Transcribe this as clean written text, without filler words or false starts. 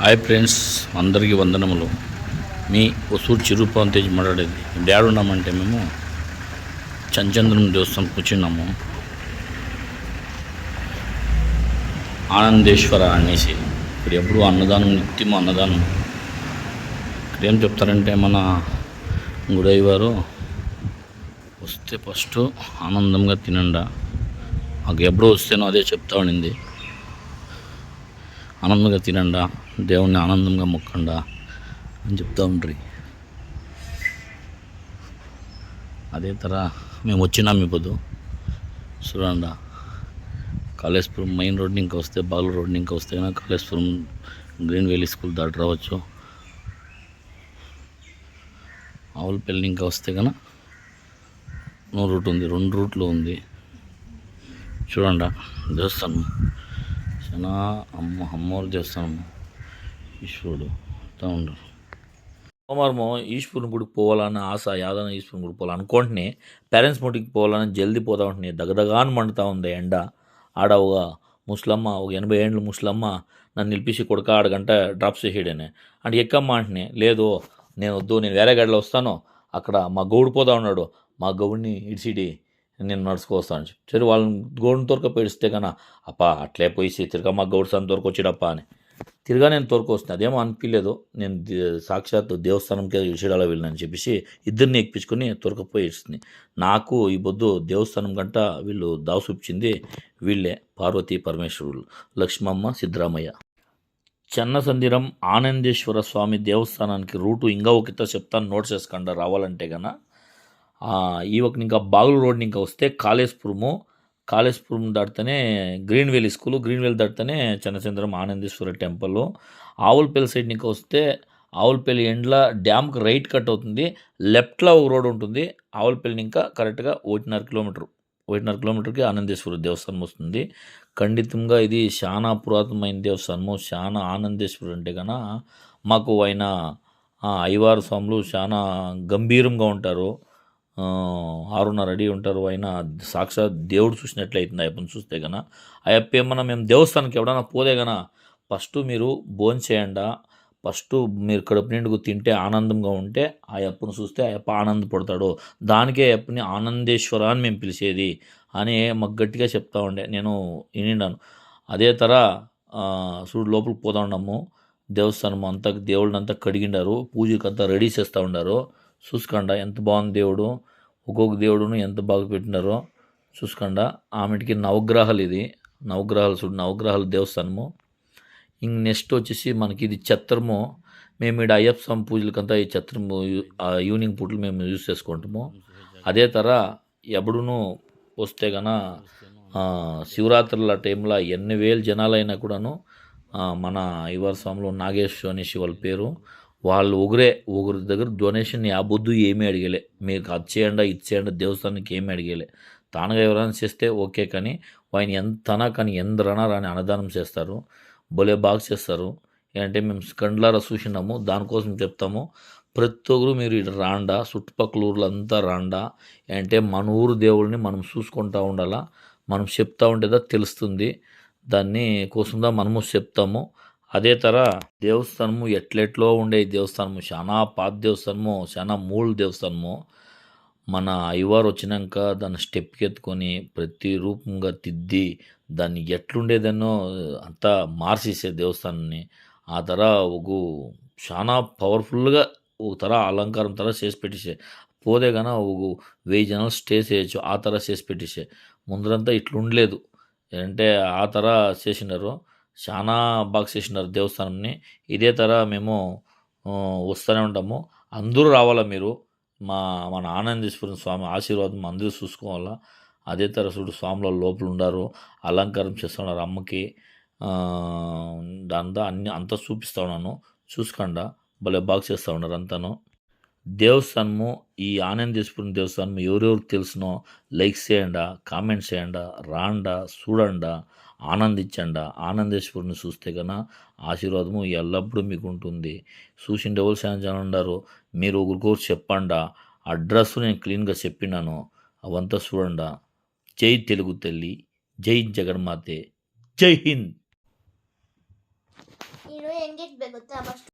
Hi friends, అందరికీ వందనములు. మీ ఒసూరు చిరుపాన్ తేజ్ మాట్లాడేది. డాడ్ ఉన్నామంటే మేము చంచంద్రం దేవస్థానం కూర్చున్నాము. ఆనందేశ్వర అనేసి ఇక్కడ ఎప్పుడు అన్నదానం, నిత్యము అన్నదానం. ఇక్కడ ఏం చెప్తారంటే మన గుడయ్య వారు వస్తే ఫస్ట్ ఆనందంగా తినండా. మాకు ఎప్పుడు వస్తేనో అదే చెప్తా ఉండింది. ఆనందంగా తినండా, దేవుణ్ణి ఆనందంగా మొక్కండా అని చెప్తా ఉండ్రి. అదే తర మేము వచ్చినాం ఇప్పుడు చూడండా. కాళేశ్వరం మెయిన్ రోడ్ని ఇంకా వస్తే, బాగలూరు రోడ్ని ఇంకా వస్తే కనుక కాళేశ్వరం గ్రీన్ వ్యాలీ స్కూల్ దాటి రావచ్చు. ఆవులపల్లి ఇంకా వస్తే కనుక నో రూట్ ఉంది, 2 రూట్లు ఉంది. చూడండా దేవస్థానం చాలా అమ్మవారి దేవస్థానం. ఈశ్వరుడు అంతా ఉండరు. సోమవారము ఈశ్వరుని గుడికి పోవాలని ఆశ, యాదన ఈశ్వరుని గుడికి పోవాలని అనుకుంటున్నాయి. పేరెంట్స్ ముడికి పోవాలని జల్దీ పోతా ఉంటున్నాయి. దగదగాని మండుతూ ఉంది ఎండ. ఆడ ఒక ముసలమ్మ, ఒక 80 ఏండ్ల ముసలమ్మ నన్ను నిలిపించి కొడుక 1 గంట డ్రాప్ చేసేయడనే అంటే ఎక్కమ్మ అంటున్నాయి. లేదు నేను వద్దు, నేను వేరే గడిలో వస్తాను, అక్కడ మా గౌడు పోతా ఉన్నాడు, మా గౌడిని ఇడిసిడి నేను నడుచుకొస్తాను. సరే వాళ్ళని గౌడిని తోరక పేడిస్తే కన్నా అప్ప అట్లే పోయి తిరగా మా గౌడు సన్ తోరకు వచ్చాడప్ప అని తిరగా నేను తోరకు వస్తున్నాను. అదేమో అనిపించలేదు. నేను సాక్షాత్ దేవస్థానంకే ఇడిసిడాలో వెళ్ళినని చెప్పేసి ఇద్దరిని ఎక్కించుకొని తొరకపోయి ఇస్తుంది. నాకు ఈ బొద్దు దేవస్థానం గంట వీళ్ళు దావు చూపించింది వీళ్ళే, పార్వతీ పరమేశ్వరులు, లక్ష్మమ్మ, సిద్ధరామయ్య. చెన్నసందిరం ఆనందేశ్వర స్వామి దేవస్థానానికి రూటు ఇంకా ఒక చెప్తాను, నోట్ చేసుకుండా రావాలంటే కన్నా ఈ ఒక ఇంకా బాగులు రోడ్ని ఇంకా వస్తే కాళేశ్వరం దాటితేనే green valley school, green valley దాటితేనే చెన్నచంద్రం ఆనందేశ్వర టెంపుల్. ఆవులపల్లి సైడ్ ఇంకా వస్తే ఆవులపల్లి ఎండ్ల డ్యామ్కి రైట్ కట్ అవుతుంది, లెఫ్ట్లో ఒక రోడ్ ఉంటుంది. ఆవులపల్లి ఇంకా కరెక్ట్గా 1.5 కిలోమీటర్కి ఆనందేశ్వర దేవస్థానం వస్తుంది. ఖండితంగా ఇది చాలా పురాతనమైన దేవస్థానము. చాలా ఆనందేశ్వరుడు అంటే కన్నా మాకు ఆయన అయ్యవారు స్వాములు చాలా గంభీరంగా ఉంటారు. 6.5 అడి ఉంటారు. ఆయన సాక్షాత్ దేవుడు చూసినట్లయితుంది. అయ్యప్పని చూస్తే కన అయ్యప్ప ఏమన్నా మేము దేవస్థానానికి ఎవడన్నా పోతే కన ఫస్ట్ మీరు భోజనం చేయండా, ఫస్ట్ మీరు కడుపు నిండుకు తింటే ఆనందంగా ఉంటే అయ్యప్పను చూస్తే అయ్యప్ప ఆనందపడతాడు. దానికే అయ్యప్పని ఆనందేశ్వర అని మేము పిలిచేది అని మాకు గట్టిగా చెప్తా ఉండే. నేను వినిన్నాను. అదే తర చూడు లోపలికి పోతా ఉన్నాము. దేవస్థానం అంతా దేవుళ్ళని అంతా కడిగిండారు, పూజకంతా రెడీ చేస్తూ ఉండారు. చూసుకోండా ఎంత బాగుంది దేవుడు, ఒక్కొక్క దేవుడును ఎంత బాగా పెట్టినారో చూసుకోండా. ఆమెటికి నవగ్రహాలు, ఇది నవగ్రహాలు చూడు, నవగ్రహాల దేవస్థానము. ఇంక నెక్స్ట్ వచ్చేసి మనకి ఇది ఛత్రము. మేము ఇక్కడ అయ్యప్ప స్వామి పూజలకంతా ఈ ఛత్రము ఈవినింగ్ పూటలు మేము యూజ్ చేసుకుంటాము. అదే తర ఎప్పుడును వస్తే కన శివరాత్రుల టైంలో ఎన్ని వేల జనాలైనా కూడాను మన అయ్యవారి స్వామిలో నాగేశ్వర అనేసి వాళ్ళ పేరు, వాళ్ళు ఒకరి దగ్గర డొనేషన్ బొద్దు ఏమీ అడిగలే. మీకు అది చేయండి, ఇది చేయండి, దేవస్థానానికి ఏమీ అడిగలే. తానుగా ఎవరైనా చేస్తే ఓకే, కానీ ఆయన ఎంతనా కానీ ఎందరన్నా రాని అన్నదానం చేస్తారు. భలే బాగా చేస్తారు. ఏంటంటే మేము కండ్లారా చూసినాము, దానికోసం చెప్తాము. ప్రతి ఒక్కరు మీరు ఇటు రాండా, చుట్టుపక్కల ఊర్లంతా రాండా. అంటే మన ఊరు దేవుడిని మనం చూసుకుంటూ ఉండాలా. మనం చెప్తా ఉండేదా తెలుస్తుంది. దాన్ని కోసందా మనము చెప్తాము. అదే తర దేవస్థానము ఎట్లెట్లో ఉండే దేవస్థానము, చాలా పాత దేవస్థానము, చాలా మూల దేవస్థానము. మన అయ్యవారు వచ్చినాక దాన్ని స్టెప్కి ఎత్తుకొని ప్రతి రూపంగా తిద్ది దాన్ని ఎట్లుండేదన్నో అంతా మార్చేసే దేవస్థానాన్ని. ఆ తర ఒక చాలా పవర్ఫుల్గా ఒక తర అలంకారం తర చేసి పెట్టేసే. పోతే కన ఒక 1000 జనాలు స్టే చేయొచ్చు, ఆ తర చేసి పెట్టేసే. ముందరంతా ఇట్లుండలేదు అంటే ఆ తర చేసినారు. చాలా బాగా చేసినారు దేవస్థానంని. ఇదే తర మేము వస్తూనే ఉంటాము. అందరూ రావాలా మీరు. మన ఆనందేశ్వరం స్వామి ఆశీర్వాదం అందరూ చూసుకోవాలా. అదే తర చూడు స్వాముల లోపల ఉండారు, అలంకారం చేస్తున్నారు అమ్మకి. దాంతో అంతా చూపిస్తూ ఉన్నాను, చూసుకోండా. భలే బాగా చేస్తూ ఉన్నారు అంతాను. దేవస్థానము ఈ ఆనందేశ్వరం దేవస్థానం ఎవరెవరికి తెలిసినో లైక్ చేయండా, కామెంట్ చేయండా, రాండా, చూడండా, ఆనందించండా. ఆనందేశ్వరుని చూస్తే కన్నా ఆశీర్వాదము ఎల్లప్పుడూ మీకు ఉంటుంది. చూసిండే వాళ్ళు చాలా జనం ఉన్నారు. మీరు ఒకరికొకరు చెప్పండా. అడ్రస్ నేను క్లీన్గా చెప్పినాను, అవంతా చూడండా. జై తెలుగు తల్లి, జై జగన్మాతే, జై హింద్. ಹೆಂಗೆ ಗೊತ್ತಾ ಫಸ್ಟ್